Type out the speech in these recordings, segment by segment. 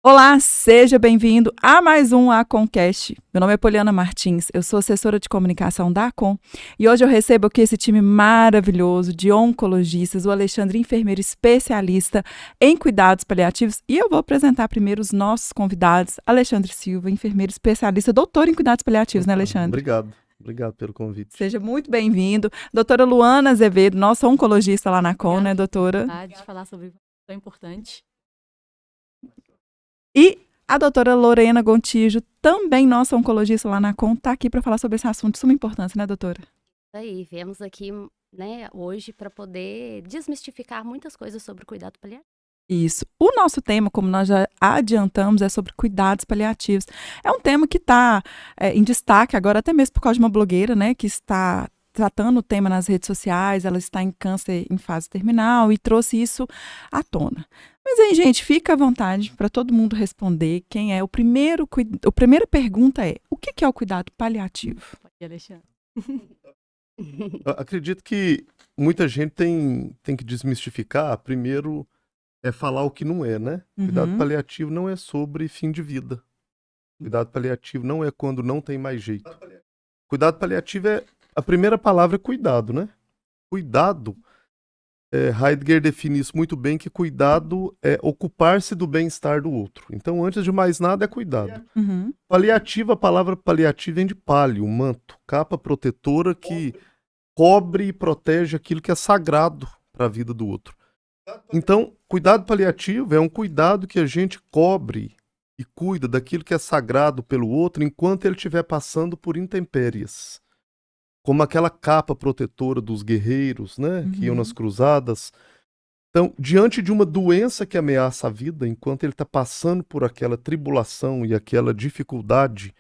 Olá, seja bem-vindo a mais um Aconcast. Meu nome é Poliana Martins, eu sou assessora de comunicação da Acon e hoje eu recebo aqui esse time maravilhoso de oncologistas, o Alexandre, enfermeiro especialista em cuidados paliativos, e eu vou apresentar primeiro os nossos convidados. Alexandre Silva, enfermeiro especialista, doutor em cuidados paliativos, né, Alexandre? Obrigado pelo convite. Seja muito bem-vindo. Doutora Luana Azevedo, nossa oncologista lá na Acon, né, doutora? De falar sobre tão importante. E a doutora Lorena Gontijo, também nossa oncologista lá na Acon, está aqui para falar sobre esse assunto de suma importância, né, doutora? Aí, viemos aqui, né, hoje para poder desmistificar muitas coisas sobre o cuidado paliativo. Isso. O nosso tema, como nós já adiantamos, é sobre cuidados paliativos. É um tema que está em destaque agora, até mesmo por causa de uma blogueira, né, que está tratando o tema nas redes sociais, ela está em câncer em fase terminal e trouxe isso à tona. Mas aí, gente, fica à vontade para todo mundo responder quem é o primeiro. A primeira pergunta é: o que é o cuidado paliativo? Pode ir, Alexandre. Eu acredito que muita gente tem que desmistificar. Primeiro é falar o que não é, né? Cuidado paliativo não é sobre fim de vida. Cuidado paliativo não é quando não tem mais jeito. Cuidado paliativo a primeira palavra é cuidado, né? Cuidado, Heidegger define isso muito bem, que cuidado é ocupar-se do bem-estar do outro. Então, antes de mais nada, é cuidado. Paliativo, a palavra paliativo vem de palio, manto, capa protetora que cobre e protege aquilo que é sagrado para a vida do outro. Então, cuidado paliativo é um cuidado que a gente cobre e cuida daquilo que é sagrado pelo outro enquanto ele estiver passando por intempéries. Como aquela capa protetora dos guerreiros, né, que iam nas cruzadas. Então, diante de uma doença que ameaça a vida, enquanto ele está passando por aquela tribulação e aquela dificuldade,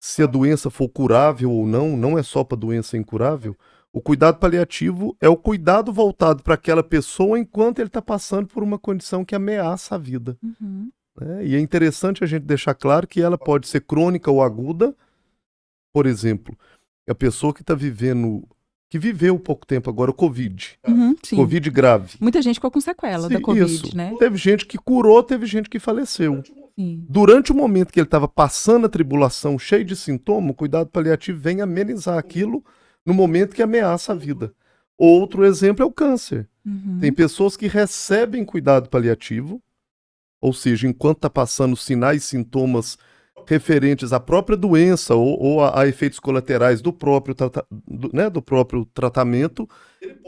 se a doença for curável ou não, não é só para doença incurável, o cuidado paliativo é o cuidado voltado para aquela pessoa enquanto ele está passando por uma condição que ameaça a vida. Né? E é interessante a gente deixar claro que ela pode ser crônica ou aguda. Por exemplo, a pessoa que está vivendo, que viveu pouco tempo agora, o Covid. Covid grave. Muita gente ficou com sequela da Covid, né? Teve gente que curou, teve gente que faleceu. Sim. Durante o momento que ele estava passando a tribulação, cheio de sintoma, o cuidado paliativo vem amenizar aquilo no momento que ameaça a vida. Outro exemplo é o câncer. Tem pessoas que recebem cuidado paliativo, ou seja, enquanto está passando sinais e sintomas referentes à própria doença ou a efeitos colaterais do próprio tratamento,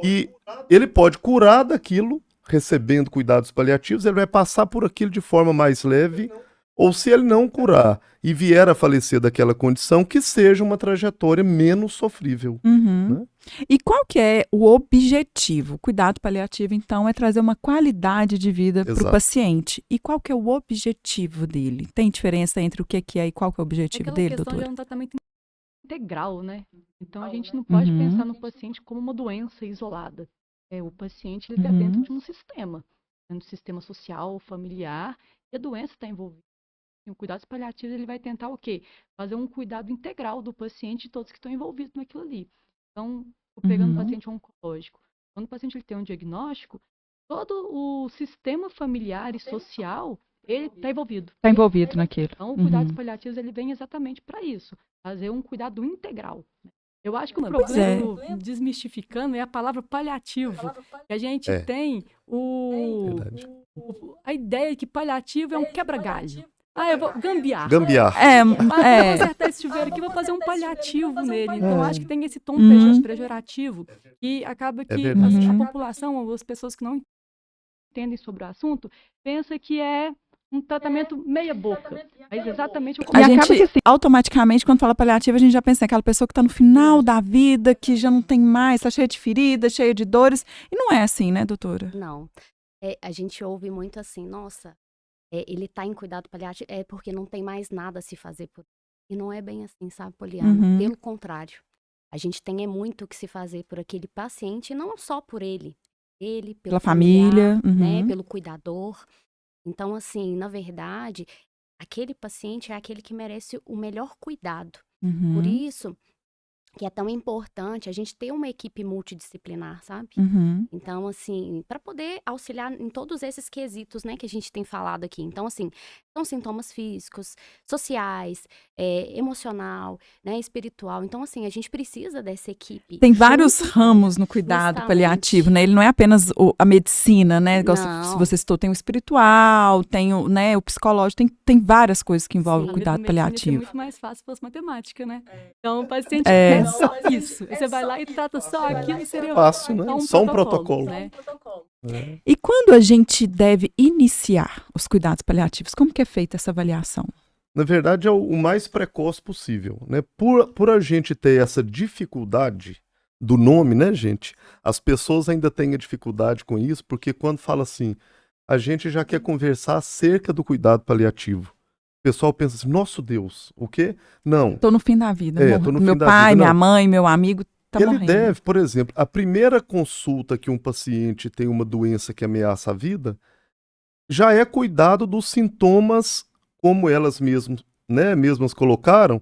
e ele pode curar daquilo, recebendo cuidados paliativos, ele vai passar por aquilo de forma mais leve, ou se ele não curar e vier a falecer daquela condição, que seja uma trajetória menos sofrível. Né? E qual que é o objetivo? O cuidado paliativo, então, é trazer uma qualidade de vida para o paciente. E qual que é o objetivo dele? Tem diferença entre o que é e qual que é o objetivo dele, doutor? É um tratamento integral, né? Então, a gente não pode pensar no paciente como uma doença isolada. O paciente está dentro de um sistema social, familiar, e a doença está envolvida. O cuidado paliativo ele vai tentar o quê? Fazer um cuidado integral do paciente e de todos que estão envolvidos naquilo ali. Então, pegando o paciente oncológico, quando o paciente ele tem um diagnóstico, todo o sistema familiar e social ele está envolvido. Está envolvido naquilo. Então, o cuidado paliativo ele vem exatamente para isso, fazer um cuidado integral. Eu acho que o problema, desmistificando, é a palavra paliativo. Que a gente tem a ideia de que paliativo é um quebra-galho. Eu vou gambiar. Vou acertar esse chuveiro aqui, vou fazer um paliativo nele. Então, acho que tem esse tom pejorativo que acaba que a população, as pessoas que não entendem sobre o assunto, pensa que é um tratamento meia boca. Mas exatamente o contrário. A gente, automaticamente, quando fala paliativo, a gente já pensa naquela pessoa que está no final da vida, que já não tem mais, está cheia de feridas, cheia de dores. E não é assim, né, doutora? Não. A gente ouve muito assim, nossa, ele está em cuidado paliativo, é porque não tem mais nada a se fazer por ele. E não é bem assim, sabe, Poliana? Pelo contrário. A gente tem muito o que se fazer por aquele paciente, não só por ele. Pela família, né, pelo cuidador. Então, assim, na verdade, aquele paciente é aquele que merece o melhor cuidado. Por isso que é tão importante a gente ter uma equipe multidisciplinar, sabe? Então, assim, para poder auxiliar em todos esses quesitos, né, que a gente tem falado aqui. Então, assim, São sintomas físicos, sociais, emocional, né, espiritual. Então, assim, a gente precisa dessa equipe. Tem vários ramos no cuidado paliativo, né? Ele não é apenas a medicina, né? Igual se você citou, tem o espiritual, tem o, né, o psicológico, tem várias coisas que envolvem o cuidado paliativo. É muito mais fácil se fosse matemática, né? Então, o paciente quer só isso. Você vai lá e trata só aquilo, seria fácil, né? Só um protocolo. Né? E quando a gente deve iniciar os cuidados paliativos, como que é feita essa avaliação? Na verdade, é o mais precoce possível, né? Por a gente ter essa dificuldade do nome, né, gente? As pessoas ainda têm a dificuldade com isso, porque quando fala assim, a gente já quer conversar acerca do cuidado paliativo. O pessoal pensa assim, nosso Deus, o quê? Não. Tô no fim da vida. Tô no meu fim da pai, vida, minha mãe, meu amigo tá Ele morrendo. deve, por exemplo, a primeira consulta que um paciente tem uma doença que ameaça a vida, já é cuidado dos sintomas, como elas mesmas colocaram,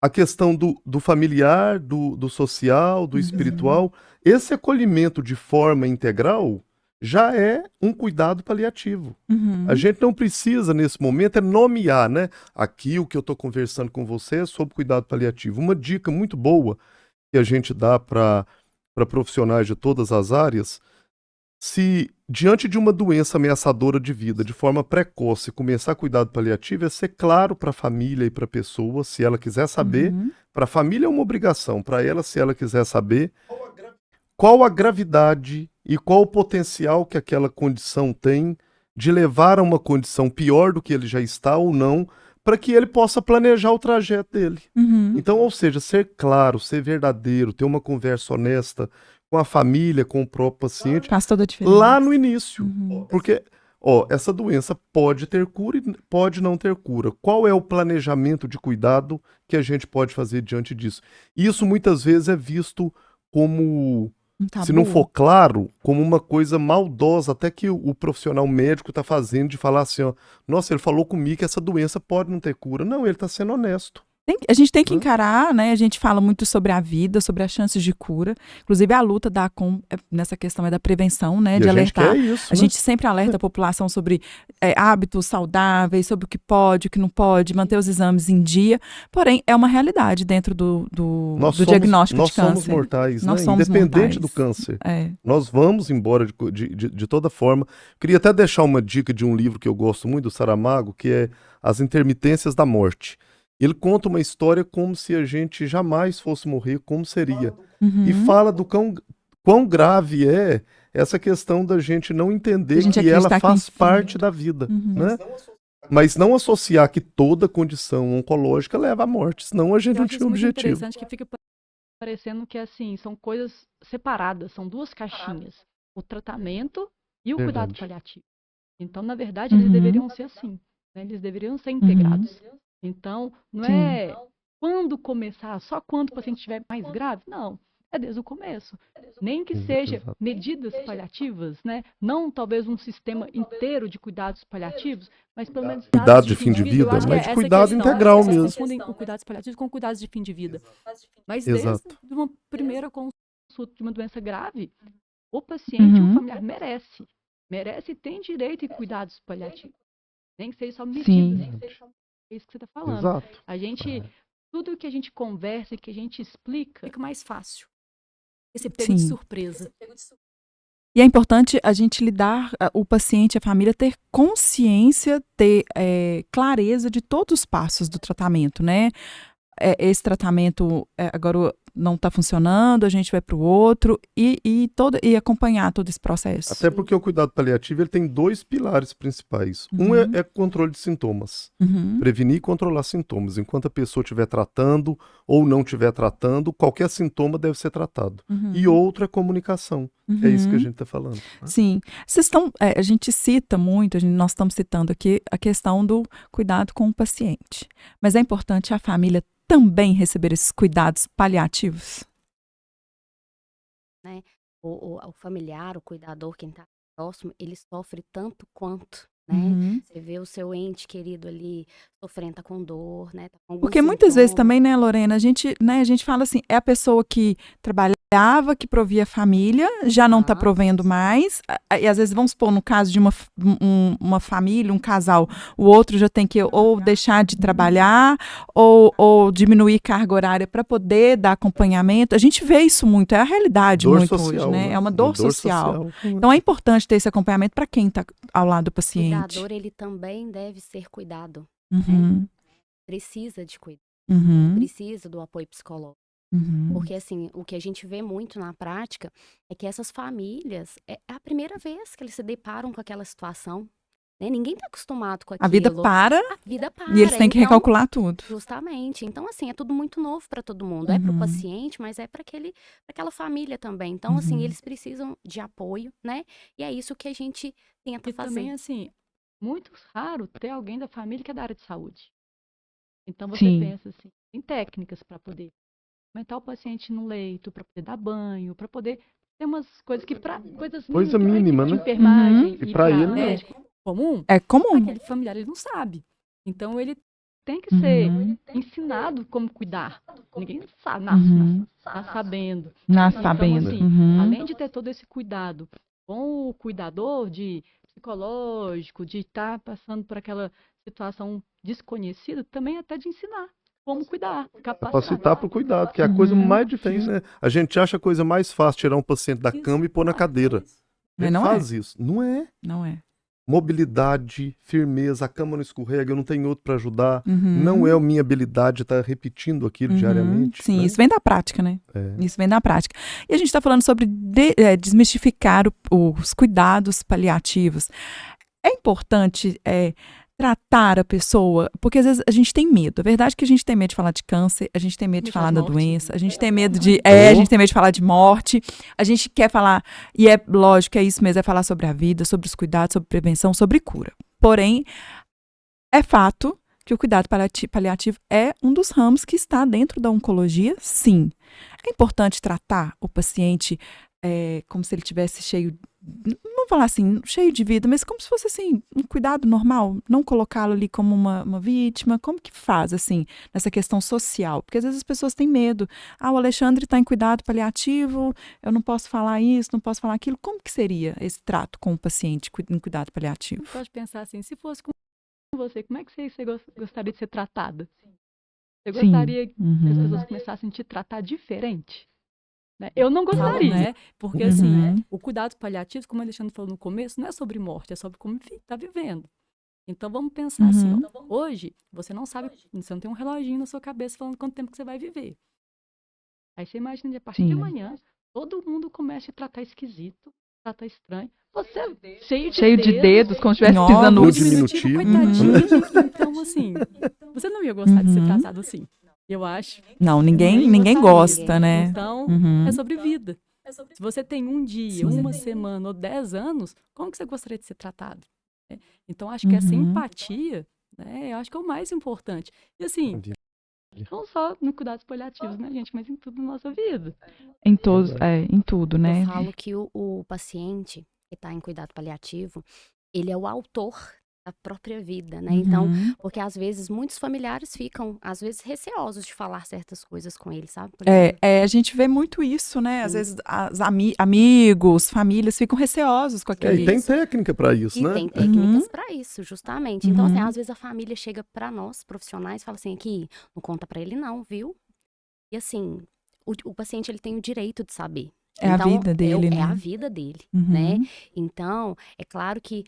a questão do familiar, do social, do espiritual. Esse acolhimento de forma integral já é um cuidado paliativo. A gente não precisa, nesse momento, nomear, né? Aqui o que eu estou conversando com você é sobre cuidado paliativo. Uma dica muito boa que a gente dá para profissionais de todas as áreas, se diante de uma doença ameaçadora de vida, de forma precoce, começar cuidado paliativo, é ser claro para a família e para a pessoa, se ela quiser saber. Para a família é uma obrigação, para ela, se ela quiser saber, qual a gravidade e qual o potencial que aquela condição tem de levar a uma condição pior do que ele já está ou não, para que ele possa planejar o trajeto dele. Então, ou seja, ser claro, ser verdadeiro, ter uma conversa honesta com a família, com o próprio paciente, faz toda a diferença. Lá no início. Porque, essa doença pode ter cura e pode não ter cura. Qual é o planejamento de cuidado que a gente pode fazer diante disso? Isso muitas vezes é visto como, se não for claro, como uma coisa maldosa, até que o profissional médico está fazendo, de falar assim, nossa, ele falou comigo que essa doença pode não ter cura. Não, ele está sendo honesto. A gente tem que encarar, né? A gente fala muito sobre a vida, sobre as chances de cura. Inclusive, a luta da ACOM nessa questão é da prevenção, né? E de a gente alertar. quer isso, a gente sempre alerta a população sobre hábitos saudáveis, sobre o que pode, o que não pode, manter os exames em dia. Porém, é uma realidade dentro do diagnóstico de câncer. Nós somos mortais, né? Independente do câncer. Nós vamos embora de toda forma. Queria até deixar uma dica de um livro que eu gosto muito, do Saramago, que é As Intermitências da Morte. Ele conta uma história como se a gente jamais fosse morrer, como seria. E fala do quão grave é essa questão da gente não entender que ela faz parte da vida. Né? Mas não associar que toda condição oncológica leva à morte, senão a gente não tinha objetivo. É interessante que fica parecendo que assim, são coisas separadas, são duas caixinhas. O tratamento e o cuidado paliativo. Então, na verdade, eles deveriam ser assim. Né? Eles deveriam ser integrados. Então, não é quando começar, só quando o paciente estiver mais grave. Não, é desde o começo. Nem que seja medidas paliativas, né? Não talvez um sistema inteiro de cuidados paliativos, mas pelo menos cuidados de fim de vida, mas de cuidado integral mesmo. Vocês confundem o cuidados paliativos com cuidados de fim de vida. Mas desde uma primeira consulta de uma doença grave, o paciente, o familiar merece e tem direito em cuidados paliativos. Nem que seja só medidas. É isso que você está falando. Exato. A gente, tudo que a gente conversa e que a gente explica, fica mais fácil. Esse pego de surpresa. E é importante a gente lidar, o paciente, a família, ter consciência, ter clareza de todos os passos do tratamento, né? Esse tratamento agora não está funcionando, a gente vai para o outro e acompanhar todo esse processo. Até porque o cuidado paliativo ele tem 2 pilares principais. Um é controle de sintomas. Prevenir e controlar sintomas. Enquanto a pessoa estiver tratando ou não estiver tratando, qualquer sintoma deve ser tratado. E outro é comunicação. É isso que a gente está falando. Né? Sim. A gente cita muito, nós estamos citando aqui a questão do cuidado com o paciente. Mas é importante a família também receber esses cuidados paliativos? Né? O familiar, o cuidador, quem está próximo, ele sofre tanto quanto, né? Você vê o seu ente querido ali sofrendo, tá com dor, né? Tá com algum Porque muitas vezes sintoma. também, né, Lorena, a gente fala assim, é a pessoa que trabalhava, que provia a família, já não está provendo mais, e às vezes, vamos supor, no caso de uma família, um casal, o outro já tem que ou deixar de trabalhar, ou diminuir carga horária para poder dar acompanhamento. A gente vê isso muito, é a realidade Dor muito social, hoje, né? É uma dor social. social. Então é importante ter esse acompanhamento para quem está ao lado do O paciente. cuidador, ele também deve ser cuidado, Uhum, né? Precisa de cuidado, uhum, precisa do apoio psicológico. uhum. Porque, assim, o que a gente vê muito na prática é que essas famílias, é a primeira vez que eles se deparam com aquela situação, né? Ninguém está acostumado com A vida aquilo. para A vida para. e eles têm que Então, recalcular tudo. justamente. Então, assim, é tudo muito novo para todo mundo. É para o paciente, mas é para aquela família também. Então, assim, eles precisam de apoio, né? E é isso que a gente tenta E fazer. também, assim, muito raro ter alguém da família que é da área de saúde. Então, você Sim. pensa assim, tem técnicas para poder aumentar o paciente no leito, para poder dar banho, para poder ter umas coisas que para coisas Coisa mínimas, pra mínima, equipe de né? enfermagem E e pra para ele, não. médico comum, É comum. aquele familiar ele não sabe. Então ele tem que ser ensinado como cuidar. Ninguém sabe, nasce sabendo. Nasce Então, sabendo. assim, além de ter todo esse cuidado com o cuidador de psicológico, de estar passando por aquela situação desconhecida, também até de ensinar como cuidar, Capacitar para o cuidado, que é a coisa mais difícil, né? A gente acha a coisa mais fácil tirar um paciente da cama e pôr na cadeira. A Mas gente não faz isso. Não é. Não é. Mobilidade, firmeza, a cama não escorrega, eu não tenho outro para ajudar. Não é a minha habilidade estar repetindo aquilo diariamente. Sim, né? isso vem da prática, né? É. Isso vem da prática. E a gente está falando sobre desmistificar os cuidados paliativos. É importante tratar a pessoa, porque às vezes a gente tem medo. A verdade é que a gente tem medo de falar de câncer, a gente tem medo de falar da doença, a gente tem medo a gente tem medo de falar de morte, a gente quer falar, e é lógico, é isso mesmo, é falar sobre a vida, sobre os cuidados, sobre prevenção, sobre cura. Porém, é fato que o cuidado paliativo é um dos ramos que está dentro da oncologia, sim. É importante tratar o paciente como se ele tivesse cheio, não vou falar assim, cheio de vida, mas como se fosse assim, um cuidado normal, não colocá-lo ali como uma vítima. Como que faz, assim, nessa questão social? Porque às vezes as pessoas têm medo. O Alexandre está em cuidado paliativo, eu não posso falar isso, não posso falar aquilo. Como que seria esse trato com o paciente em cuidado paliativo? Você pode pensar assim, se fosse com você, como é que você gostaria de ser tratada? Você gostaria que as pessoas começassem a te tratar diferente? Né? Eu não gostaria. Né? Porque, assim, o cuidado paliativo, como o Alexandre falou no começo, não é sobre morte, é sobre como está vivendo. Então, vamos pensar assim, ó, hoje, você não sabe, você não tem um reloginho na sua cabeça falando quanto tempo que você vai viver. Aí você imagina, a partir de amanhã, todo mundo começa a te tratar esquisito, tratar estranho. Você cheio de dedos, como se estivesse pisando no diminutivo. Coitadinho. Então, assim, você não ia gostar de ser tratado assim. Eu acho. Não, ninguém gosta, né? Então, é sobre vida. Se você tem um dia, uma semana ou 10 anos, como que você gostaria de ser tratado? Então, acho que essa empatia, né, eu acho que é o mais importante. E assim, não só no cuidados paliativos, né, gente, mas em tudo na nossa vida. Em tudo, né? Eu falo que o paciente que está em cuidado paliativo, ele é o autor da própria vida, né? Então, porque às vezes muitos familiares ficam, às vezes, receosos de falar certas coisas com ele, sabe? A gente vê muito isso, né? Às vezes amigos, famílias ficam receosos com aquele... E tem técnica para isso, E né? tem técnicas para isso, justamente. Então, assim, às vezes a família chega para nós, profissionais, e fala assim, aqui, não conta para ele não, viu? E assim, o paciente, ele tem o direito de saber. É então, a vida dele, né? É a vida dele, né? Então, é claro que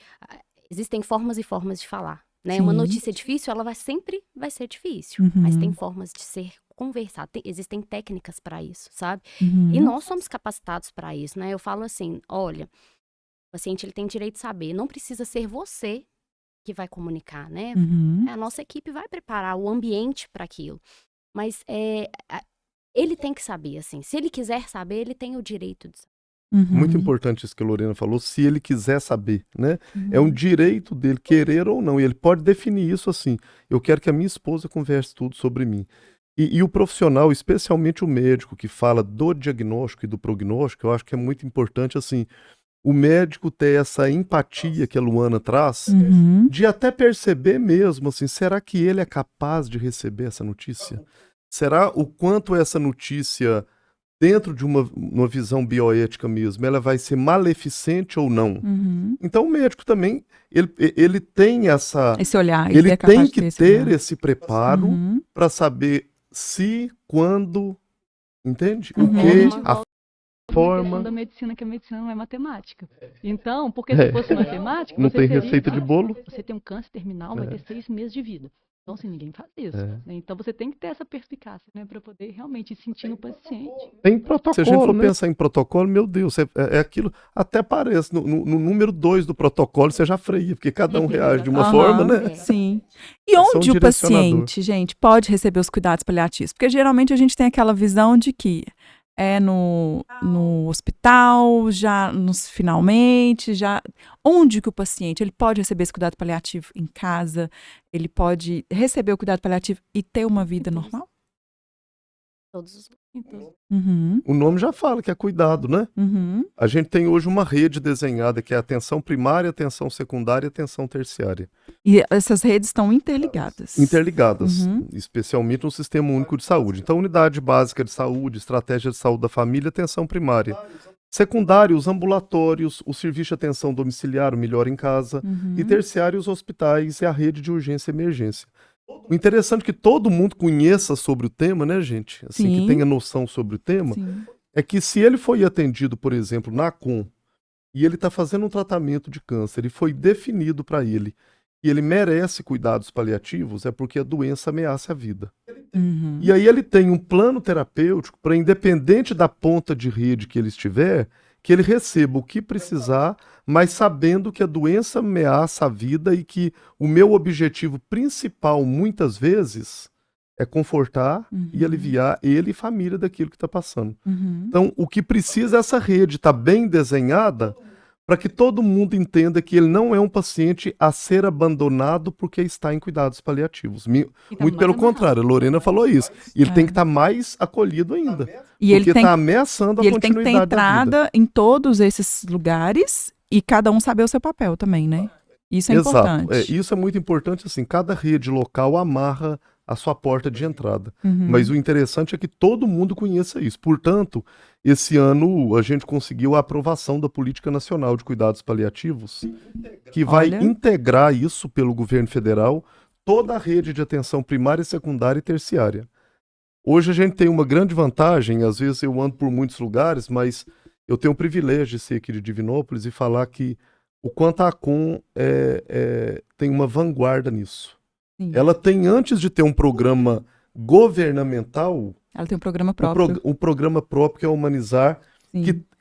existem formas e formas de falar, né? Uma notícia difícil, ela sempre vai ser difícil, mas tem formas de ser conversado, existem técnicas para isso, sabe? E nós somos capacitados para isso, né? Eu falo assim, olha, o paciente, ele tem direito de saber, não precisa ser você que vai comunicar, né? A nossa equipe vai preparar o ambiente para aquilo, mas ele tem que saber, assim, se ele quiser saber, ele tem o direito de saber. Muito importante isso que a Lorena falou, se ele quiser saber, né? É um direito dele, querer ou não, e ele pode definir isso assim, eu quero que a minha esposa converse tudo sobre mim. E o profissional, especialmente o médico, que fala do diagnóstico e do prognóstico, eu acho que é muito importante, assim, o médico ter essa empatia que a Luana traz, de até perceber mesmo, assim, será que ele é capaz de receber essa notícia? Será o quanto essa notícia, dentro de uma visão bioética mesmo, ela vai ser maleficente ou não? Então o médico também, ele tem esse olhar, ele tem que ter esse preparo para saber se, quando, entende? O que, a forma da medicina, que a medicina não é matemática. Então, porque se fosse matemática, não tem receita de bolo. Você tem um câncer terminal, vai ter 6 meses de vida. Então, assim, ninguém faz isso. Né? Então, você tem que ter essa perspicácia, né, para poder realmente ir sentindo o paciente. Tem protocolo. Se a gente for pensar em protocolo, meu Deus, é aquilo. Até parece, no número 2 do protocolo, você já freia, porque cada um reage de uma forma, né? Sim. E onde o paciente, gente, pode receber os cuidados paliativos? Porque geralmente a gente tem aquela visão de que é no hospital, já finalmente, já onde que o paciente ele pode receber esse cuidado paliativo em casa, ele pode receber o cuidado paliativo e ter uma vida normal? Todos os O nome já fala que é cuidado, né? A gente tem hoje uma rede desenhada que é atenção primária, atenção secundária e atenção terciária. E essas redes estão interligadas. Especialmente no Sistema Único de Saúde. Então, unidade básica de saúde, estratégia de saúde da família, atenção primária. Secundário, os ambulatórios, o serviço de atenção domiciliar, o Melhor em Casa. E terciário, os hospitais e a rede de urgência e emergência. O interessante é que todo mundo conheça sobre o tema, né, gente? Assim, que tenha noção sobre o tema. É que se ele foi atendido, por exemplo, na ACOM, e ele está fazendo um tratamento de câncer e foi definido para ele e ele merece cuidados paliativos, é porque a doença ameaça a vida. E aí ele tem um plano terapêutico para, independente da ponta de rede que ele estiver, que ele receba o que precisar, mas sabendo que a doença ameaça a vida e que o meu objetivo principal, muitas vezes, é confortar e aliviar ele e família daquilo que está passando. Então, o que precisa é essa rede estar bem desenhada para que todo mundo entenda que ele não é um paciente a ser abandonado porque está em cuidados paliativos. Muito pelo contrário, a Lorena falou isso. E ele tem que estar mais acolhido ainda. E porque está ameaçando a continuidade da vida. Ele tem que ter entrada em todos esses lugares e cada um saber o seu papel também, né? Isso é importante. Isso é muito importante, assim, cada rede local amarra a sua porta de entrada. Mas o interessante é que todo mundo conheça isso. Portanto, esse ano a gente conseguiu a aprovação da Política Nacional de Cuidados Paliativos, que vai integrar isso pelo governo federal, toda a rede de atenção primária, secundária e terciária. Hoje a gente tem uma grande vantagem, às vezes eu ando por muitos lugares, mas eu tenho o privilégio de ser aqui de Divinópolis e falar que o quanto a ACOM tem uma vanguarda nisso. Ela tem, antes de ter um programa governamental, ela tem um programa próprio. Um programa próprio que é Humanizar,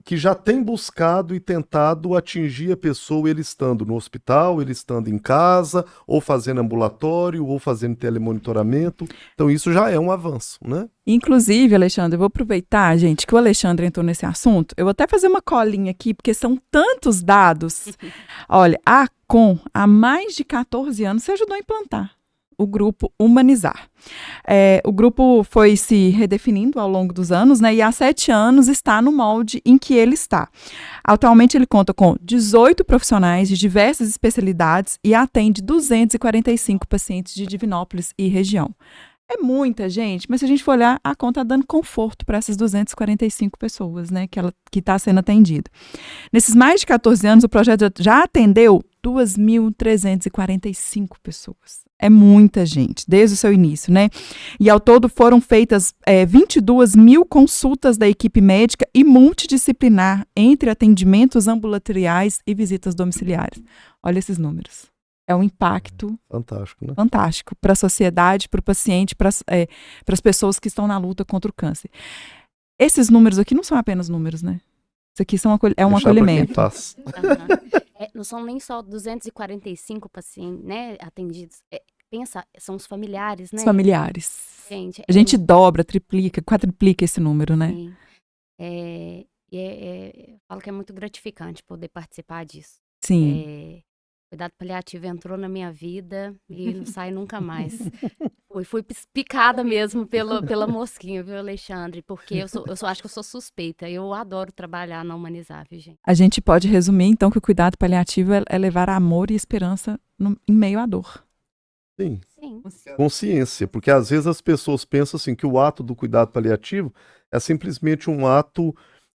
que já tem buscado e tentado atingir a pessoa, ele estando no hospital, ele estando em casa, ou fazendo ambulatório, ou fazendo telemonitoramento. Então isso já é um avanço, né? Inclusive, Alexandre, eu vou aproveitar, gente, que o Alexandre entrou nesse assunto. Eu vou até fazer uma colinha aqui, porque são tantos dados. Olha, a ACOM, há mais de 14 anos, se ajudou a implantar o grupo Humanizar. O grupo foi se redefinindo ao longo dos anos, né, e há 7 anos está no molde em que ele está. Atualmente ele conta com 18 profissionais de diversas especialidades e atende 245 pacientes de Divinópolis e região. É muita gente, mas se a gente for olhar, a conta está dando conforto para essas 245 pessoas, né, que está sendo atendida. Nesses mais de 14 anos, o projeto já atendeu 2.345 pessoas. É muita gente, desde o seu início, né? E ao todo foram feitas 22 mil consultas da equipe médica e multidisciplinar entre atendimentos ambulatoriais e visitas domiciliares. Olha esses números. É um impacto fantástico, né? Fantástico para a sociedade, para o paciente, para as pessoas que estão na luta contra o câncer. Esses números aqui não são apenas números, né? Isso aqui é um acolhimento. Não são nem só 245 pacientes, né, atendidos. Pensa, são os familiares, né? Os familiares. Gente, a gente dobra, triplica, quadruplica esse número, né? Sim. Falo que é muito gratificante poder participar disso. Sim. Cuidado paliativo entrou na minha vida e não sai nunca mais. Fui picada mesmo pela mosquinha, viu, Alexandre? Porque eu acho que eu sou suspeita. Eu adoro trabalhar na Humanizar, viu, gente? A gente pode resumir, então, que o cuidado paliativo é levar amor e esperança em meio à dor. Sim. Sim. Consciência, porque às vezes as pessoas pensam assim que o ato do cuidado paliativo é simplesmente um ato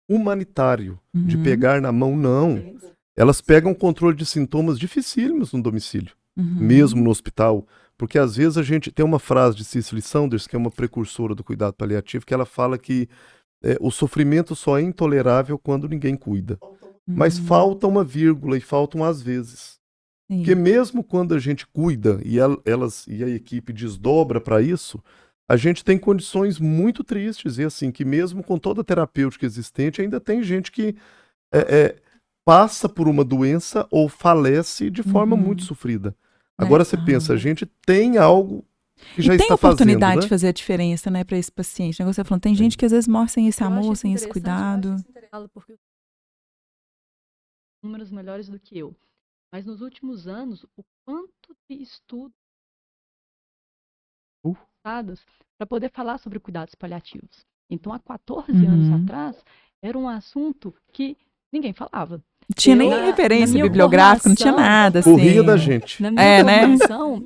humanitário, de pegar na mão, não. Elas pegam controle de sintomas dificílimos no domicílio, mesmo no hospital, porque às vezes a gente tem uma frase de Cicely Saunders, que é uma precursora do cuidado paliativo, que ela fala que o sofrimento só é intolerável quando ninguém cuida. Mas falta uma vírgula e faltam às vezes. Sim. Porque mesmo quando a gente cuida e a equipe desdobra para isso, a gente tem condições muito tristes. E assim, que mesmo com toda a terapêutica existente, ainda tem gente que passa por uma doença ou falece de forma muito sofrida. Agora você pensa, a gente tem algo que já está fazendo, tem oportunidade né? de fazer a diferença, né, para esse paciente. Né? Você falando, tem gente que às vezes morre sem esse amor, sem esse cuidado. Porque números melhores do que eu. Mas nos últimos anos, o quanto de estudos para poder falar sobre cuidados paliativos. Então, há 14 anos atrás, era um assunto que ninguém falava. Não tinha nem referência bibliográfica, não tinha nada. Assim. Corria da gente. Na minha formação,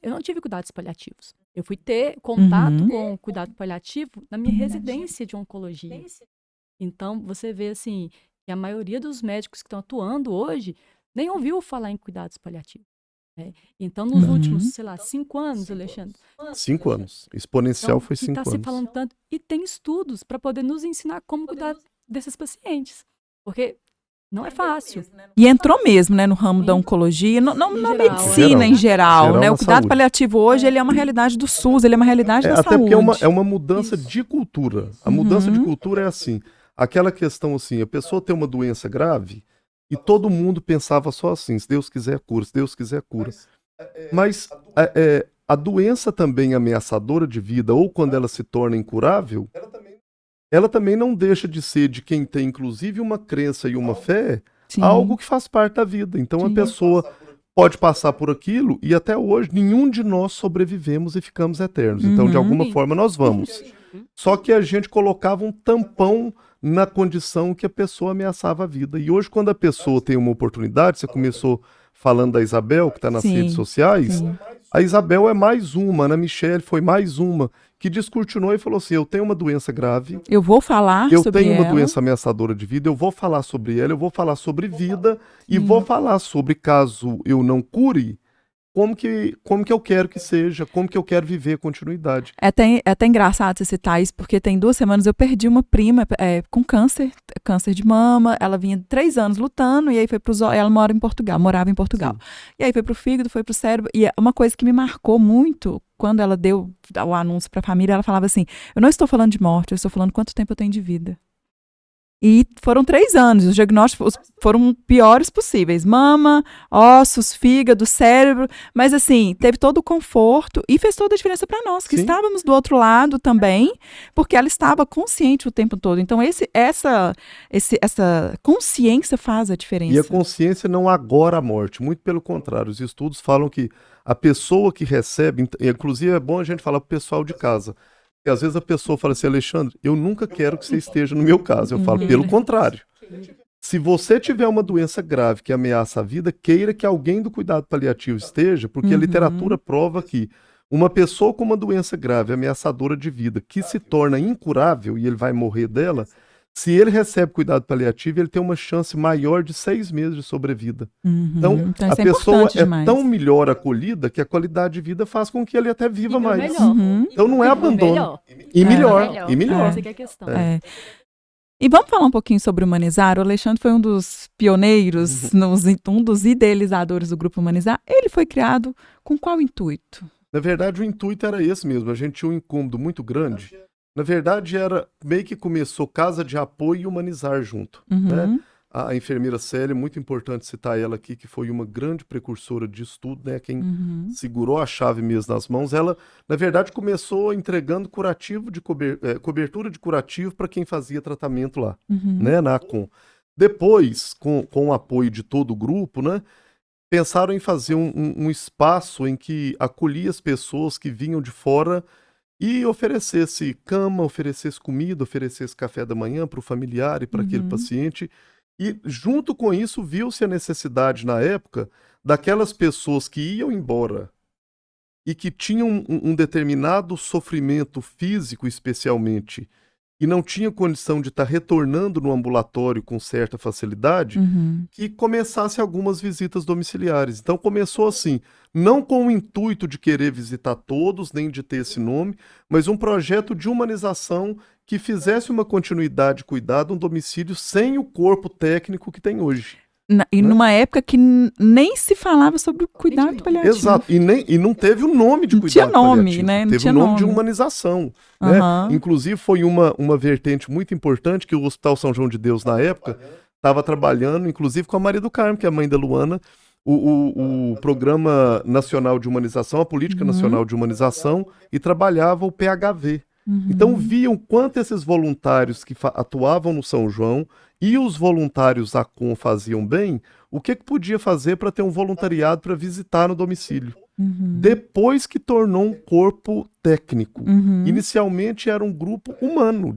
eu não tive cuidados paliativos. Eu fui ter contato com o cuidado paliativo na minha residência de oncologia. Então, você vê assim, que a maioria dos médicos que estão atuando hoje nem ouviu falar em cuidados paliativos. Né? Então, nos últimos, 5 anos, Alexandre. 5 anos. Exponencial então, foi 5 anos. Está se falando tanto. E tem estudos para poder nos ensinar como cuidar desses pacientes. Porque não é fácil. E entrou mesmo, né, no ramo da oncologia, na medicina em geral, né? O cuidado paliativo hoje, ele é uma realidade do SUS, ele é uma realidade da até saúde. Até porque é uma mudança de cultura. A mudança de cultura é assim, aquela questão assim, a pessoa tem uma doença grave e todo mundo pensava só assim, se Deus quiser cura, se Deus quiser cura. Mas a doença também ameaçadora de vida, ou quando ela se torna incurável, ela também não deixa de ser de quem tem, inclusive, uma crença e uma fé, algo que faz parte da vida. Então, a pessoa pode passar por aquilo e até hoje nenhum de nós sobrevivemos e ficamos eternos. Então, de alguma forma, nós vamos. Só que a gente colocava um tampão na condição que a pessoa ameaçava a vida. E hoje, quando a pessoa tem uma oportunidade, você começou falando da Isabel, que está nas redes sociais, a Isabel é mais uma, a Ana Michele foi mais uma, que descortinou e falou assim, eu tenho uma doença grave. Eu vou falar sobre ela. Eu tenho uma doença ameaçadora de vida, eu vou falar sobre ela, eu vou falar sobre vida e vou falar sobre, caso eu não cure, como que eu quero que seja, como que eu quero viver a continuidade. É até engraçado você citar isso, porque tem 2 semanas eu perdi uma prima com câncer de mama, ela vinha 3 anos lutando, e aí foi ela morava em Portugal. Sim. E aí foi pro fígado, foi pro cérebro, e uma coisa que me marcou muito, quando ela deu o anúncio pra família, ela falava assim, eu não estou falando de morte, eu estou falando quanto tempo eu tenho de vida. E foram 3 anos, os diagnósticos foram piores possíveis, mama, ossos, fígado, cérebro, mas assim, teve todo o conforto e fez toda a diferença para nós, que estávamos do outro lado também, porque ela estava consciente o tempo todo. Então essa consciência faz a diferença. E a consciência não agora a morte, muito pelo contrário, os estudos falam que a pessoa que recebe, inclusive é bom a gente falar para o pessoal de casa, porque às vezes a pessoa fala assim, Alexandre, eu nunca quero que você esteja no meu caso. Eu falo, pelo contrário. Se você tiver uma doença grave que ameaça a vida, queira que alguém do cuidado paliativo esteja, porque a literatura prova que uma pessoa com uma doença grave, ameaçadora de vida, que se torna incurável e ele vai morrer dela, se ele recebe cuidado paliativo, ele tem uma chance maior de 6 meses de sobrevida. Então a pessoa é tão melhor acolhida que a qualidade de vida faz com que ele até viva mais. Então não é abandono. E melhor. Essa que é a questão. E vamos falar um pouquinho sobre Humanizar. O Alexandre foi um dos pioneiros, um dos idealizadores do Grupo Humanizar. Ele foi criado com qual intuito? Na verdade, o intuito era esse mesmo. A gente tinha um incômodo muito grande. Na verdade, era meio que começou Casa de Apoio e Humanizar junto. Né? A enfermeira Célia, muito importante citar ela aqui, que foi uma grande precursora disso tudo, né? Quem segurou a chave mesmo nas mãos. Ela, na verdade, começou entregando curativo de cobertura de curativo para quem fazia tratamento lá, né? Na ACOM. Depois, com o apoio de todo o grupo, né? pensaram em fazer um espaço em que acolhia as pessoas que vinham de fora e oferecesse cama, oferecesse comida, oferecesse café da manhã para o familiar e para aquele paciente. E junto com isso viu-se a necessidade na época daquelas pessoas que iam embora e que tinham um determinado sofrimento físico especialmente e não tinha condição de estar retornando no ambulatório com certa facilidade, que começasse algumas visitas domiciliares. Então começou assim, não com o intuito de querer visitar todos, nem de ter esse nome, mas um projeto de humanização que fizesse uma continuidade de cuidado, um domicílio sem o corpo técnico que tem hoje. E numa época que nem se falava sobre o cuidado paliativo. Exato, e não teve o nome de cuidado paliativo. Né? Não teve tinha o nome de humanização. Né? Inclusive foi uma vertente muito importante que o Hospital São João de Deus, na época, estava trabalhando, inclusive com a Maria do Carmo, que é a mãe da Luana, o Programa Nacional de Humanização, a Política Nacional de Humanização, e trabalhava o PHV. Então viam quanto esses voluntários que atuavam no São João e os voluntários ACOM faziam bem, o que podia fazer para ter um voluntariado para visitar no domicílio. Depois que tornou um corpo técnico. Inicialmente era um grupo humano,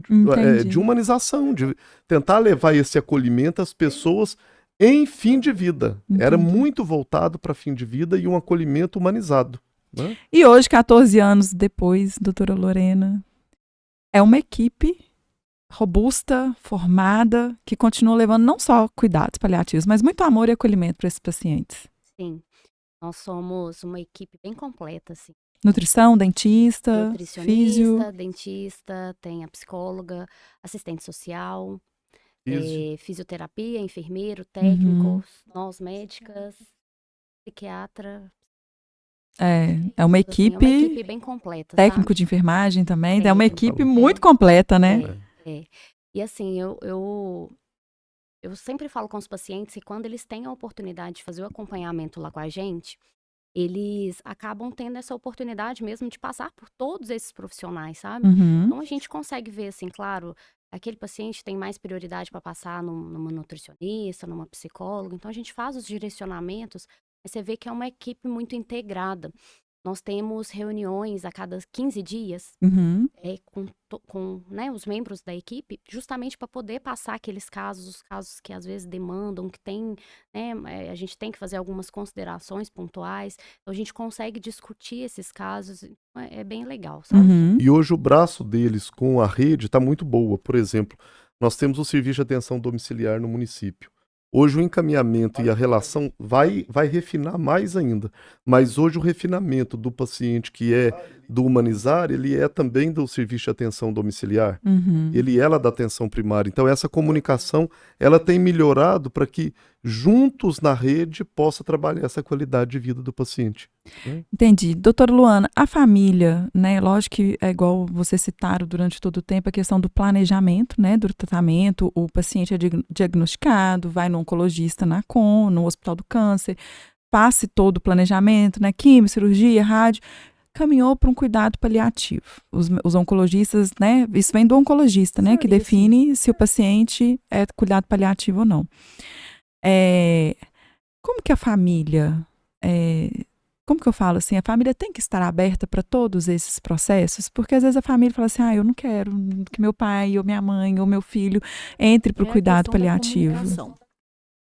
de humanização, de tentar levar esse acolhimento às pessoas em fim de vida. Era muito voltado para fim de vida e um acolhimento humanizado. Né? E hoje, 14 anos depois, doutora Lorena, é uma equipe robusta, formada, que continua levando não só cuidados paliativos, mas muito amor e acolhimento para esses pacientes. Sim, nós somos uma equipe bem completa, assim. Nutrição, dentista, nutricionista, dentista, tem a psicóloga, assistente social, fisioterapia, enfermeiro, técnico, nós médicas, psiquiatra. É uma equipe, assim, é uma equipe bem completa, técnico sabe? De enfermagem também, é uma equipe muito completa, né? E assim, eu sempre falo com os pacientes que quando eles têm a oportunidade de fazer o acompanhamento lá com a gente, eles acabam tendo essa oportunidade mesmo de passar por todos esses profissionais, sabe? Então a gente consegue ver, assim, claro, aquele paciente tem mais prioridade para passar numa nutricionista, numa psicóloga, então a gente faz os direcionamentos, mas você vê que é uma equipe muito integrada. Nós temos reuniões a cada 15 dias com né, os membros da equipe, justamente para poder passar aqueles casos, os casos que às vezes demandam, que tem, né, a gente tem que fazer algumas considerações pontuais, então a gente consegue discutir esses casos, é bem legal, sabe? E hoje o braço deles com a rede está muito boa. Por exemplo, nós temos o serviço de atenção domiciliar no município. Hoje o encaminhamento e a relação vai refinar mais ainda, mas hoje o refinamento do paciente que é do humanizar, ele é também do serviço de atenção domiciliar, ele é lá da atenção primária. Então essa comunicação, ela tem melhorado para que juntos na rede possa trabalhar essa qualidade de vida do paciente. Entendi. Doutora Luana, a família, né, lógico que é igual vocês citaram durante todo o tempo, a questão do planejamento, né, do tratamento, o paciente é diagnosticado, vai no oncologista na ACOM, no Hospital do Câncer, passe todo o planejamento, né, quimio, cirurgia, rádio, caminhou para um cuidado paliativo. Os oncologistas, né, isso vem do oncologista, né, que define se o paciente é cuidado paliativo ou não. Como que a família, como que eu falo assim, a família tem que estar aberta para todos esses processos, porque às vezes a família fala assim, eu não quero que meu pai, ou minha mãe, ou meu filho entre para o cuidado paliativo.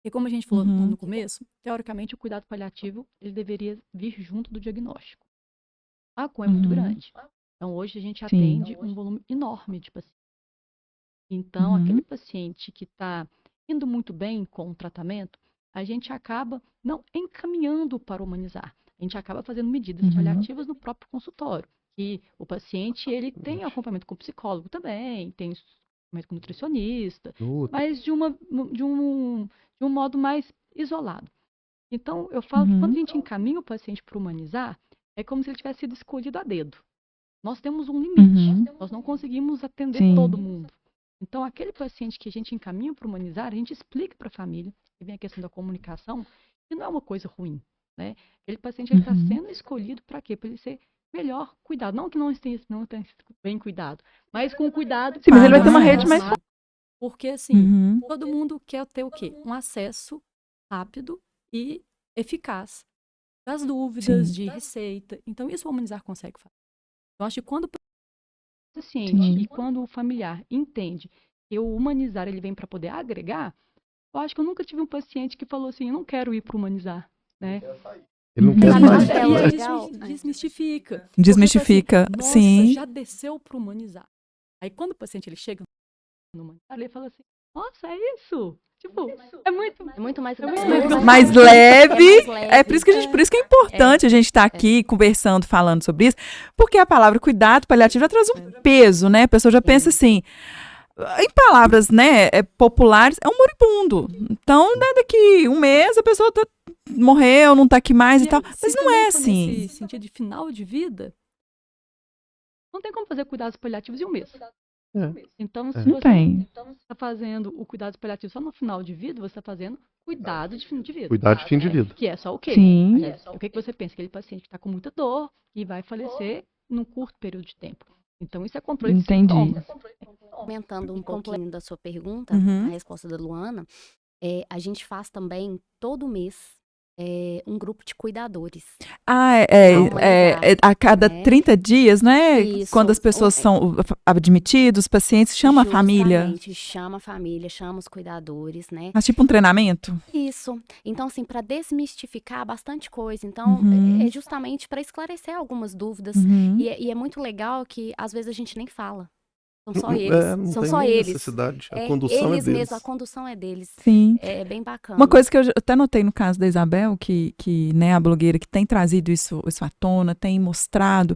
E como a gente falou no começo, teoricamente o cuidado paliativo ele deveria vir junto do diagnóstico. A ACOM é muito grande. Então hoje a gente atende um volume enorme de pacientes. Então aquele paciente que está indo muito bem com o tratamento, a gente acaba não encaminhando para humanizar. A gente acaba fazendo medidas paliativas no próprio consultório. E o paciente, ele tem acompanhamento com psicólogo também, tem acompanhamento com nutricionista, mas de um modo mais isolado. Então, eu falo que quando a gente encaminha o paciente para humanizar, é como se ele tivesse sido escolhido a dedo. Nós temos um limite, nós não conseguimos atender todo mundo. Então, aquele paciente que a gente encaminha para humanizar, a gente explica para a família, e vem a questão da comunicação, que não é uma coisa ruim, né? Aquele paciente está sendo escolhido para quê? Para ele ser melhor cuidado. Não que não tenha bem cuidado, mas com cuidado. Sim, mas ele vai ter uma rede mais... Porque, assim, todo mundo quer ter o quê? Um acesso rápido e eficaz das dúvidas, de receita. Então, isso o humanizar consegue fazer. Eu acho que quando o paciente e quando o familiar entende que o humanizar ele vem para poder agregar, eu acho que eu nunca tive um paciente que falou assim, eu não quero ir para humanizar, né? Ele não quer sair. Isso desmistifica. Desmistifica, Porque, assim, sim. nossa, já desceu para humanizar. Aí quando o paciente ele chega no humanizar, ele fala assim, nossa, é isso? Tipo, é muito mais mais leve. É por isso que é importante a gente estar aqui conversando, falando sobre isso, porque a palavra cuidado paliativo já traz um peso, né? A pessoa já pensa assim, em palavras, né, populares, é um moribundo. Então, né, daqui um mês a pessoa morreu, não tá aqui mais e tal. Mas não é assim. Nesse sentido de final de vida, não tem como fazer cuidados paliativos em um mês. Então, se você está fazendo o cuidado paliativo só no final de vida, você está fazendo cuidado de fim de vida. Cuidado de fim de vida. Que é só o quê? Sim. O que você pensa? Aquele paciente que está com muita dor e vai falecer num curto período de tempo. Então, isso é controle de sintomas. Comentando um pouquinho da sua pergunta, a resposta da Luana, a gente faz também todo mês um grupo de cuidadores. A cada 30 dias, né? Isso. Quando as pessoas são admitidas, os pacientes, chama a família. Justamente, chama a família, chama os cuidadores, né? Mas tipo um treinamento? Isso. Então, assim, para desmistificar bastante coisa. Então, é justamente para esclarecer algumas dúvidas. E é muito legal que, às vezes, a gente nem fala. São só eles. São só eles. Necessidade. A condução eles é deles. mesmos, a condução é deles. Sim. É bem bacana. Uma coisa que eu até notei no caso da Isabel, que né, a blogueira que tem trazido isso à tona, tem mostrado.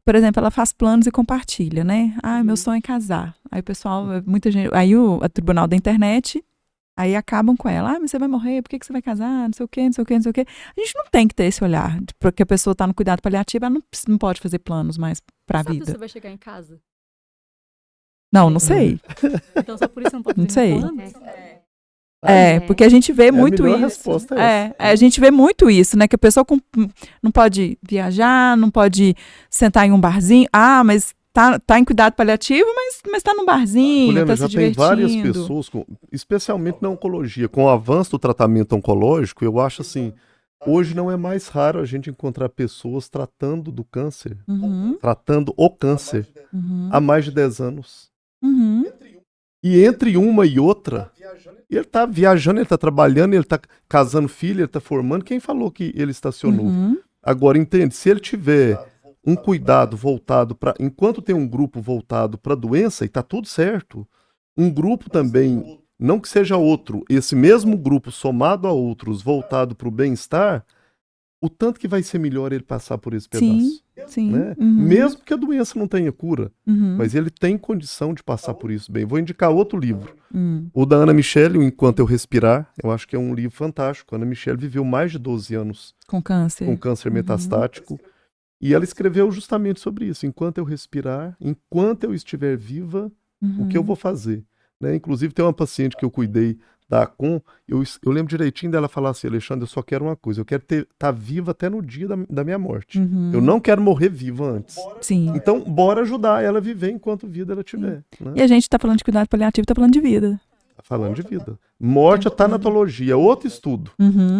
Por exemplo, ela faz planos e compartilha, né? Meu sonho é casar. Aí o pessoal, muita gente. Aí o tribunal da internet. Aí acabam com ela. Mas você vai morrer, por que você vai casar? Não sei o quê, não sei o quê, não sei o quê. A gente não tem que ter esse olhar. Porque a pessoa está no cuidado paliativo, ela não pode fazer planos mais para a vida. Você vai chegar em casa? Não sei. Então só por isso não pode não sei. planos? Porque a gente vê muito isso. Resposta é essa. A gente vê muito isso, né? Que a pessoa não pode viajar, não pode sentar em um barzinho. Mas tá em cuidado paliativo, mas tá num barzinho, Juliana, tá já se divertindo. tem várias pessoas, especialmente na oncologia, com o avanço do tratamento oncológico, eu acho assim, hoje não é mais raro a gente encontrar pessoas tratando do câncer, tratando o câncer, há mais de 10 anos. E entre uma e outra, ele tá viajando, ele tá trabalhando, ele tá casando filho, ele tá formando. Quem falou que ele estacionou? Agora, entende, se ele tiver um cuidado voltado para... Enquanto tem um grupo voltado para a doença, e tá tudo certo, um grupo também, não que seja outro, esse mesmo grupo somado a outros, voltado para o bem-estar, o tanto que vai ser melhor ele passar por esse pedaço. Sim. Né? Mesmo que a doença não tenha cura, mas ele tem condição de passar por isso bem. Vou indicar outro livro, o da Ana Michele, o Enquanto Eu Respirar. Eu acho que é um livro fantástico. A Ana Michele viveu mais de 12 anos com câncer metastático. E ela escreveu justamente sobre isso. Enquanto eu respirar, enquanto eu estiver viva, o que eu vou fazer? Né? Inclusive, tem uma paciente que eu cuidei da ACOM, eu lembro direitinho dela falar assim, Alexandre, eu só quero uma coisa, eu quero estar viva até no dia da minha morte. Eu não quero morrer viva antes. Sim. Então, bora ajudar ela a viver enquanto vida ela tiver. Né? E a gente está falando de cuidado paliativo, está falando de vida. Tá falando de vida. Morte é tanatologia, outro estudo.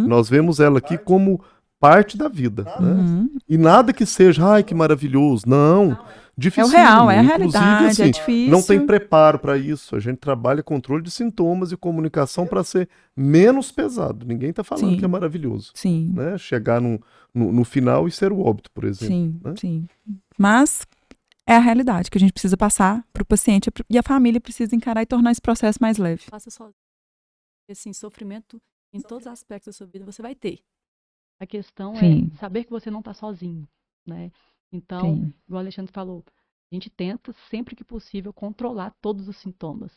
Nós vemos ela aqui como parte da vida. Né? E nada que seja, ai, que maravilhoso. Não. Difícil. É o real, é a realidade, assim, é difícil. Não tem preparo para isso. A gente trabalha controle de sintomas e comunicação para ser menos pesado. Ninguém está falando que é maravilhoso. Sim. Né? Chegar no final e ser o óbito, por exemplo. Sim, né? sim. Mas é a realidade que a gente precisa passar para o paciente e a família precisa encarar e tornar esse processo mais leve. Faça sozinho. Assim, sofrimento em todos os aspectos da sua vida você vai ter. A questão é saber que você não está sozinho, né? Então, igual o Alexandre falou, a gente tenta, sempre que possível, controlar todos os sintomas.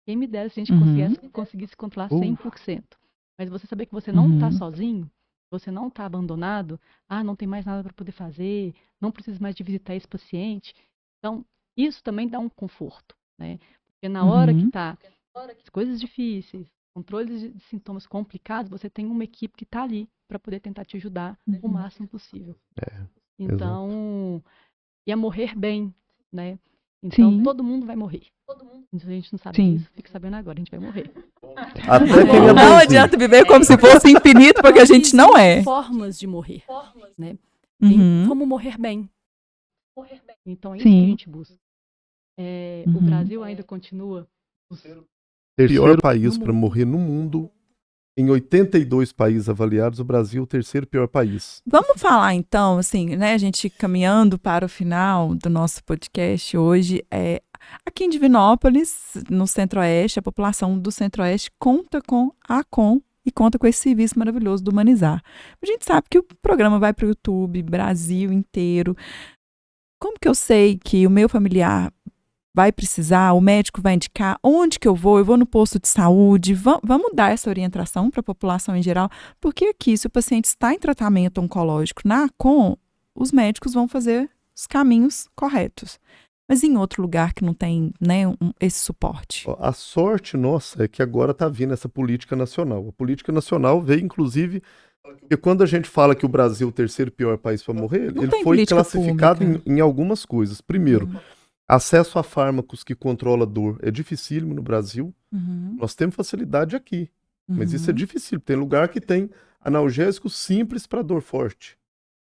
Quem me dera se a gente conseguisse controlar 100%. Mas você saber que você não está sozinho, você não está abandonado, não tem mais nada para poder fazer, não precisa mais de visitar esse paciente. Então, isso também dá um conforto, né? Porque na hora que tá as coisas difíceis, controles de sintomas complicados, você tem uma equipe que está ali para poder tentar te ajudar o máximo possível. Então, e a morrer bem, né? Então, Sim. todo mundo vai morrer. A gente não sabe Sim. disso, fica sabendo agora, a gente vai morrer. Até quem é Não bonzinho. adianta viver como se fosse infinito, porque a gente não é. Existem formas de morrer, né? Tem Uhum. como morrer bem. Então, é isso que Sim. a gente busca. O Uhum. Brasil ainda continua Terceiro país no para mundo. morrer no mundo. Em 82 países avaliados, o Brasil é o terceiro pior país. Vamos falar então, assim, né, a gente caminhando para o final do nosso podcast hoje, aqui em Divinópolis, no Centro-Oeste, a população do Centro-Oeste conta com a ACOM e conta com esse serviço maravilhoso do Humanizar. A gente sabe que o programa vai para o YouTube, Brasil inteiro. Como que eu sei que o meu familiar vai precisar, o médico vai indicar onde que eu vou no posto de saúde, vamos dar essa orientação para a população em geral, porque aqui, se o paciente está em tratamento oncológico na ACOM, os médicos vão fazer os caminhos corretos. Mas em outro lugar que não tem, né, esse suporte. Ó, a sorte nossa é que agora está vindo essa política nacional. A política nacional veio, inclusive, porque quando a gente fala que o Brasil é o terceiro pior país para morrer, Não ele tem foi política classificado pública. em algumas coisas. Primeiro, acesso a fármacos que controla a dor é dificílimo no Brasil. Uhum. Nós temos facilidade aqui, mas isso é Uhum. difícil. Tem lugar que tem analgésicos simples para dor forte.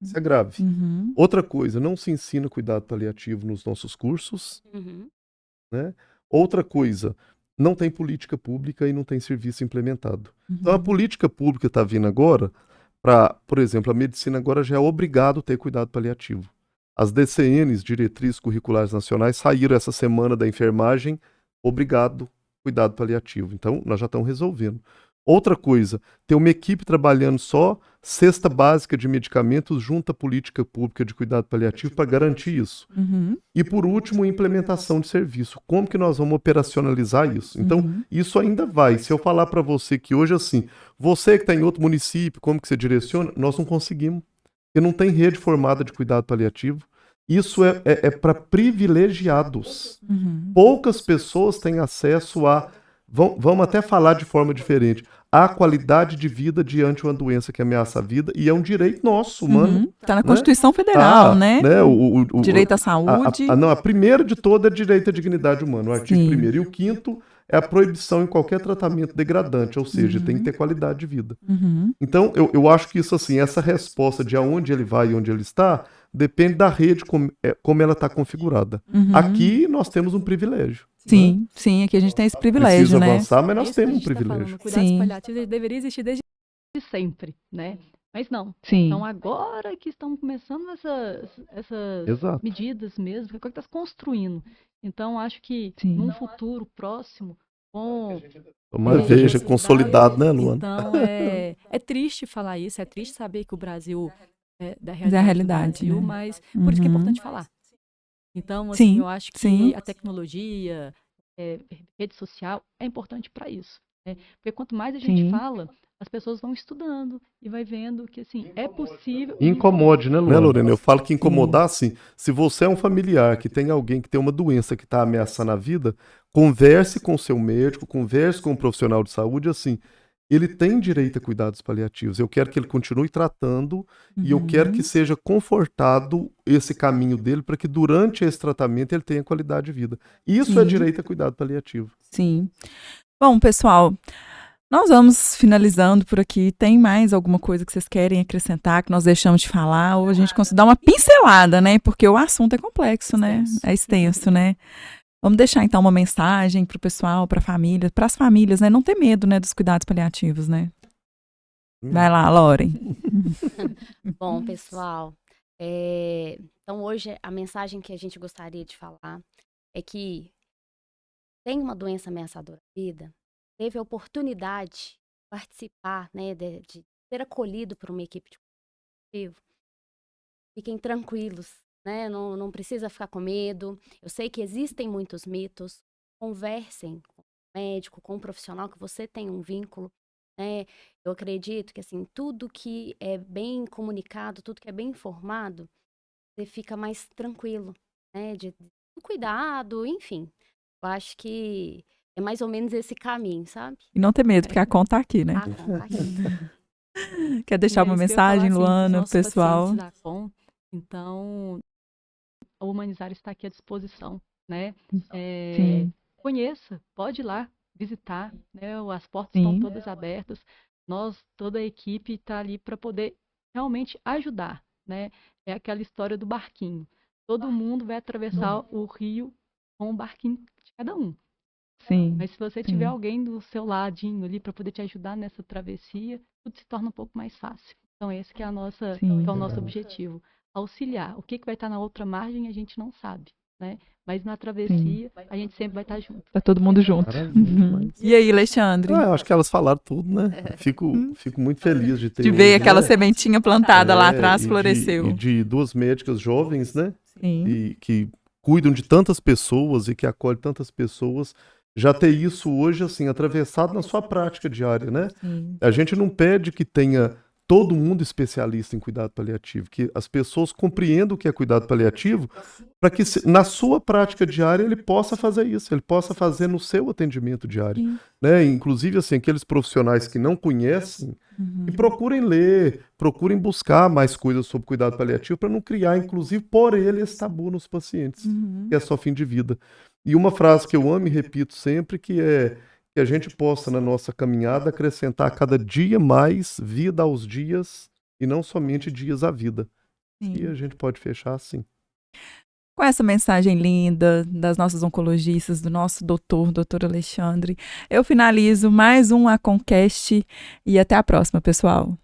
Isso é grave. Uhum. Outra coisa, não se ensina cuidado paliativo nos nossos cursos. Uhum. Né? Outra coisa, não tem política pública e não tem serviço implementado. Então a política pública está vindo agora para, por exemplo, a medicina agora já é obrigado a ter cuidado paliativo. As DCNs, Diretrizes Curriculares Nacionais, saíram essa semana da enfermagem, obrigado, cuidado paliativo. Então, nós já estamos resolvendo. Outra coisa, ter uma equipe trabalhando só cesta básica de medicamentos junto à política pública de cuidado paliativo para garantir isso. Uhum. E, por último, implementação de serviço. Como que nós vamos operacionalizar isso? Então, isso ainda vai. Se eu falar para você que hoje, assim, você que está em outro município, como que você direciona? Nós não conseguimos. Porque não tem rede formada de cuidado paliativo. Isso é para privilegiados. Uhum. Poucas pessoas têm acesso a, vamos até falar de forma diferente, a qualidade de vida diante de uma doença que ameaça a vida, e é um direito nosso, humano. Está na Constituição Federal, né? O Direito à saúde. a primeira de todas é direito à dignidade humana, o artigo Sim. 1º. E o 5º é a proibição em qualquer tratamento degradante, ou seja, tem que ter qualidade de vida. Uhum. Então, eu acho que isso, assim, essa resposta de aonde ele vai e onde ele está, depende da rede, como ela está configurada. Uhum. Aqui nós temos um privilégio. Sim, sim, aqui a gente tem esse privilégio, Precisa né? avançar, mas nós Isso que a temos um gente tá privilégio. falando, cuidados Sim. paliativos ele deveria existir desde sempre, né? Mas não. Sim. Então, agora que estão começando essas Exato. medidas mesmo, que a coisa está se construindo. Então, acho que Sim. num futuro próximo, com Tomara Sim. veja consolidado, né, Luana? Então, é triste falar isso, é triste saber que o Brasil é da Da realidade, do Brasil, né? mas por isso que é Uhum. importante falar. Então, assim, Sim, eu acho que sim. a tecnologia, rede social é importante para isso, né? Porque quanto mais a gente Sim. fala, as pessoas vão estudando e vai vendo que, assim, é possível. Incomode, né, Lorena? Eu falo que incomodar, assim, se você é um familiar que tem alguém que tem uma doença que está ameaçando a vida, converse com o seu médico, converse com um profissional de saúde, assim, ele tem direito a cuidados paliativos. Eu quero que ele continue tratando e eu quero que seja confortado esse caminho dele para que durante esse tratamento ele tenha qualidade de vida. Isso é Sim. direito a cuidado paliativo. Sim. Bom, pessoal, nós vamos finalizando por aqui. Tem mais alguma coisa que vocês querem acrescentar, que nós deixamos de falar? Ou a gente consegue dar uma pincelada, né? Porque o assunto é complexo, né? É extenso, né? Vamos deixar, então, uma mensagem para o pessoal, para as famílias, né? Não ter medo, né, dos cuidados paliativos, né? Vai lá, Loren. Bom, pessoal, então hoje a mensagem que a gente gostaria de falar é que tem uma doença ameaçadora à vida, teve a oportunidade de participar, né, de ser acolhido por uma equipe de cuidado, fiquem tranquilos, né, não precisa ficar com medo. Eu sei que existem muitos mitos, conversem com o médico, com o profissional que você tem um vínculo, né? Eu acredito que, assim, tudo que é bem comunicado, tudo que é bem informado, você fica mais tranquilo, né, de cuidado, enfim. Eu acho que é mais ou menos esse caminho, sabe? E não ter medo, porque a conta tá aqui, né? Ah, tá aqui. Quer deixar uma é isso que eu ia falar, mensagem, assim, Luana, pros nossos pessoal? pacientes da ACOM. Então, o Humanizar está aqui à disposição, né? Sim. Conheça, pode ir lá visitar, né? As portas estão todas abertas. Toda a equipe está ali para poder realmente ajudar, né? É aquela história do barquinho. Todo mundo vai atravessar o rio com o barquinho de cada um. Sim. Mas se você tiver alguém do seu ladinho ali para poder te ajudar nessa travessia, tudo se torna um pouco mais fácil. Então esse que é que é o nosso objetivo, auxiliar. O que vai estar na outra margem a gente não sabe, né? Mas na travessia a gente sempre vai estar junto. Tá todo mundo junto. E aí, Alexandre? Eu acho que elas falaram tudo, né? Fico muito feliz de ter. De ver aquela sementinha plantada lá atrás, floresceu. E de 2 médicas jovens, né? Sim. E que cuidam de tantas pessoas e que acolhem tantas pessoas. Já ter isso hoje, assim, atravessado na sua prática diária, né? Sim. A gente não pede que tenha todo mundo especialista em cuidado paliativo, que as pessoas compreendam o que é cuidado paliativo, para que na sua prática diária ele possa fazer isso, ele possa fazer no seu atendimento diário, né? Inclusive, assim, aqueles profissionais que não conhecem, que procurem ler, procurem buscar mais coisas sobre cuidado paliativo, para não criar, inclusive, por ele esse tabu nos pacientes, que é só fim de vida. E uma frase que eu amo e repito sempre, que é que a gente possa, na nossa caminhada, acrescentar cada dia mais vida aos dias e não somente dias à vida. E a gente pode fechar assim. Com essa mensagem linda das nossas oncologistas, do nosso doutor Alexandre, eu finalizo mais um Aconcast e até a próxima, pessoal.